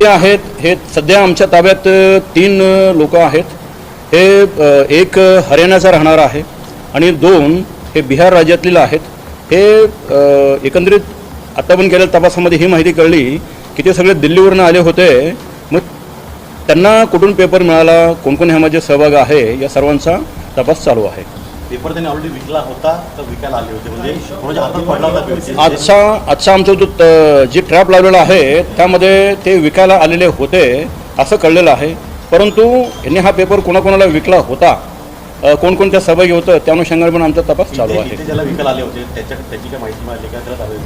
ते आहेत हे सध्या आमच्या ताब्यात 3 लोक आहेत. हे एक हरियाणाचा राहणारा आहे आणि 2 हे बिहार राज्यातील आहेत. हे एकंदरीत आता पण केलेल्या तपासामध्ये ही माहिती कळली की ते सगळे दिल्लीवरून आले होते. मग त्यांना कुठून पेपर मिळाला, कोण कोण ह्यामध्ये सहभाग आहे, या सर्वांचा तपास चालू आहे. पेपर त्यांनी ऑलरेडी विकला होता तर विकायला आले होते, म्हणजे कोणाच्या हातात पडला होता? आजचा आमचा जो जी ट्रॅप लावलेला आहे त्यामध्ये ते विकायला आलेले होते असं कळलेलं आहे. परंतु यांनी हा पेपर कोणाकोणाला विकला होता, कोणकोणत्या सहभागी होतं, त्या अनुषंगाने पण आमचा तपास चालू आहे. ज्याला विकायला आले होते त्याची काय माहिती मिळाली का?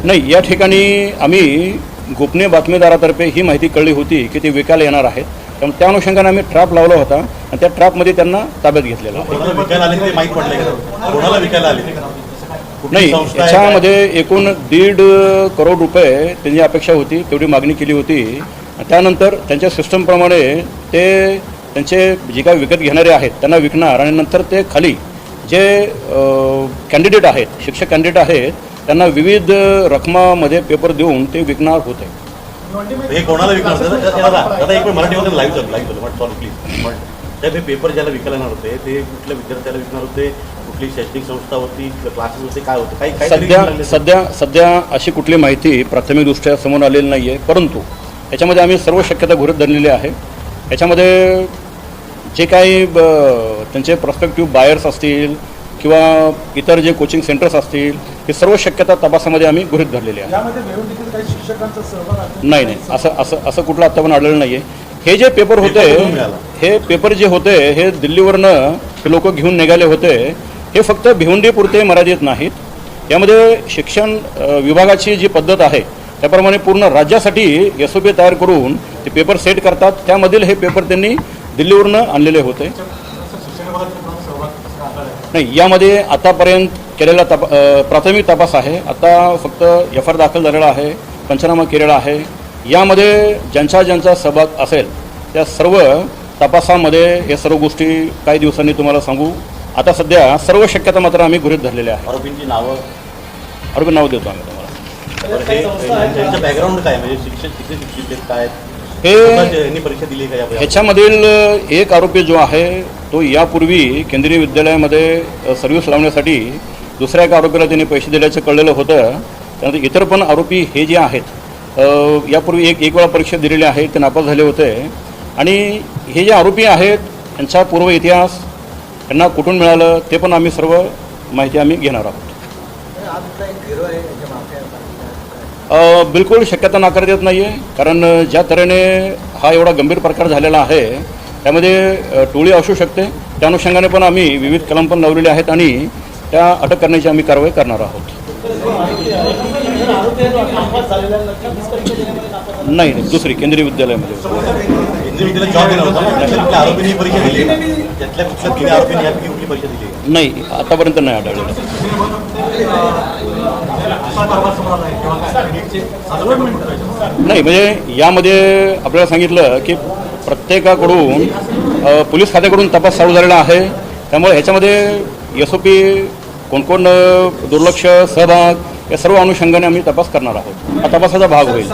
नाही, या ठिकाणी आम्ही गोपनीय बातमीदारातर्फे ही माहिती कळली होती की ते विकायला येणार आहेत. त्यामुळे त्या अनुषंगाने आम्ही ट्रॅप लावला होता आणि त्या ट्रॅपमध्ये त्यांना ताब्यात घेतलेला आहे. विकायला आले ते माहीत पडले का? कोणाला विकायला आले? नाही, याच्यामध्ये एकूण 1.5 करोड रुपये त्यांची अपेक्षा होती, तेवढी मागणी केली होती. त्यानंतर त्यांच्या सिस्टमप्रमाणे ते त्यांचे जे काही विकत घेणारे आहेत त्यांना विकणार आणि नंतर ते खाली जे कॅन्डिडेट आहेत, शिक्षक कॅन्डिडेट आहेत, त्यांना विविध रकमामध्ये पेपर देऊन ते विकणार होते. हे कोणाला विकणार दादा? एक मराठीमध्ये लाईव्ह झालं सॉरी प्लीज. ते पेपर ज्याला विकायला येणार होते ते कुठल्या विद्यार्थ्याला विकणार होते, कुठली शैक्षणिक संस्था होती, क्लासेस होते, काय होतं? सध्या अशी कुठली माहिती प्राथमिकदृष्ट्या समोर आलेली नाही आहे. परंतु याच्यामध्ये आम्ही सर्व शक्यता गृहीत धरलेली आहे. याच्यामध्ये जे काही त्यांचे प्रॉस्पेक्टिव्ह बायर्स असतील किंवा इतर जे कोचिंग सेंटर्स असतील, हे सर्व शक्यता तपासामध्ये आम्ही गृहीत धरलेली आहे. नाही, असं कुठलं आता पण आढळलं नाही आहे. हे जे पेपर होते, हे पेपर जे होते हे दिल्लीवरनं हे लोक घेऊन निघाले होते. हे फक्त भिवंडीपुरते मर्यादित नाहीत. यामध्ये शिक्षण विभागाची जी पद्धत आहे त्याप्रमाणे पूर्ण राज्यासाठी SOP तयार करून ते पेपर सेट करतात. त्यामधील हे पेपर त्यांनी दिल्लीवरनं आणलेले होते. नाही, यामध्ये आतापर्यंत केलेला प्राथमिक तपास आहे. आता फक्त FIR दाखल झालेला आहे, पंचनामा केलेला आहे. यामध्ये ज्यांचा सहभाग असेल त्या सर्व तपासामध्ये हे सर्व गोष्टी काही दिवसांनी तुम्हाला सांगू. आता सध्या सर्व शक्यता मात्र आम्ही गृहीत धरलेल्या आहे. आरोपी नाव देतो आम्ही तुम्हाला. बॅकग्राऊंड काय, म्हणजे शिक्षित काय, हे परीक्षा दिली का? ह्याच्यामधील एक आरोपी जो आहे तो यापूर्वी केंद्रीय विद्यालयामध्ये सर्व्हिस लावण्यासाठी दुसऱ्या एका आरोपीला त्यांनी पैसे दिल्याचं कळलेलं होतं. त्यानंतर इतर पण आरोपी हे जे आहेत यापूर्वी एक वेळा परीक्षा दिलेली आहे, ते नापास झाले होते. आणि हे जे आरोपी आहेत त्यांचा पूर्व इतिहास, त्यांना कुठून मिळालं ते पण आम्ही सर्व माहिती आम्ही घेणार आहोत. बिलकुल शक्यता नाकारता येत नाही आहे, कारण ज्या तऱ्हेने हा एवढा गंभीर प्रकार झालेला आहे त्यामध्ये टोळी असू शकते. त्या अनुषंगाने पण आम्ही विविध कलम पण लावलेले आहेत आणि त्या अटक करण्याची आम्ही कारवाई करणार आहोत. नाही, दुसरी केंद्रीय विद्यालयामध्ये नाही, आतापर्यंत नाही आढळलं. नाही, म्हणजे यामध्ये आपल्याला सांगितलं की प्रत्येकाकडून पोलीस खात्याकडून तपास चालू झालेला आहे. त्यामुळे ह्याच्यामध्ये SOP, कोण दुर्लक्ष, सहभाग या सर्व अनुषंगाने आम्ही तपास करणार आहोत. हा तपासाचा भाग होईल.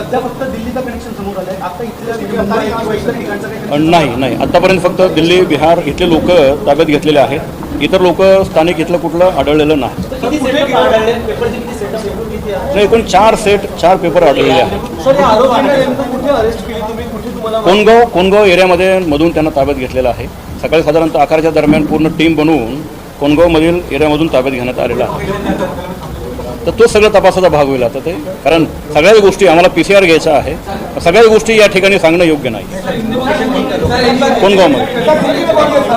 नाही, आतापर्यंत फक्त दिल्ली, बिहार इथले लोक ताब्यात घेतलेले आहेत. इतर लोक स्थानिक इथलं कुठलं आढळलेलं नाही. एकूण 4 पेपर आढळलेले आहेत. कोनगाव एरियामध्ये मधून त्यांना ताब्यात घेतलेलं आहे. सकाळी साधारणतः 11च्या दरम्यान पूर्ण टीम बनवून कोनगावमधील एरियामधून ताब्यात घेण्यात आलेला आहे. तर तो सगळं तपासाचा भाग होईल आता ते, कारण सगळ्याच गोष्टी आम्हाला PCR घ्यायचा आहे. सगळ्याच गोष्टी या ठिकाणी सांगणं योग्य नाही. कोनगावमध्ये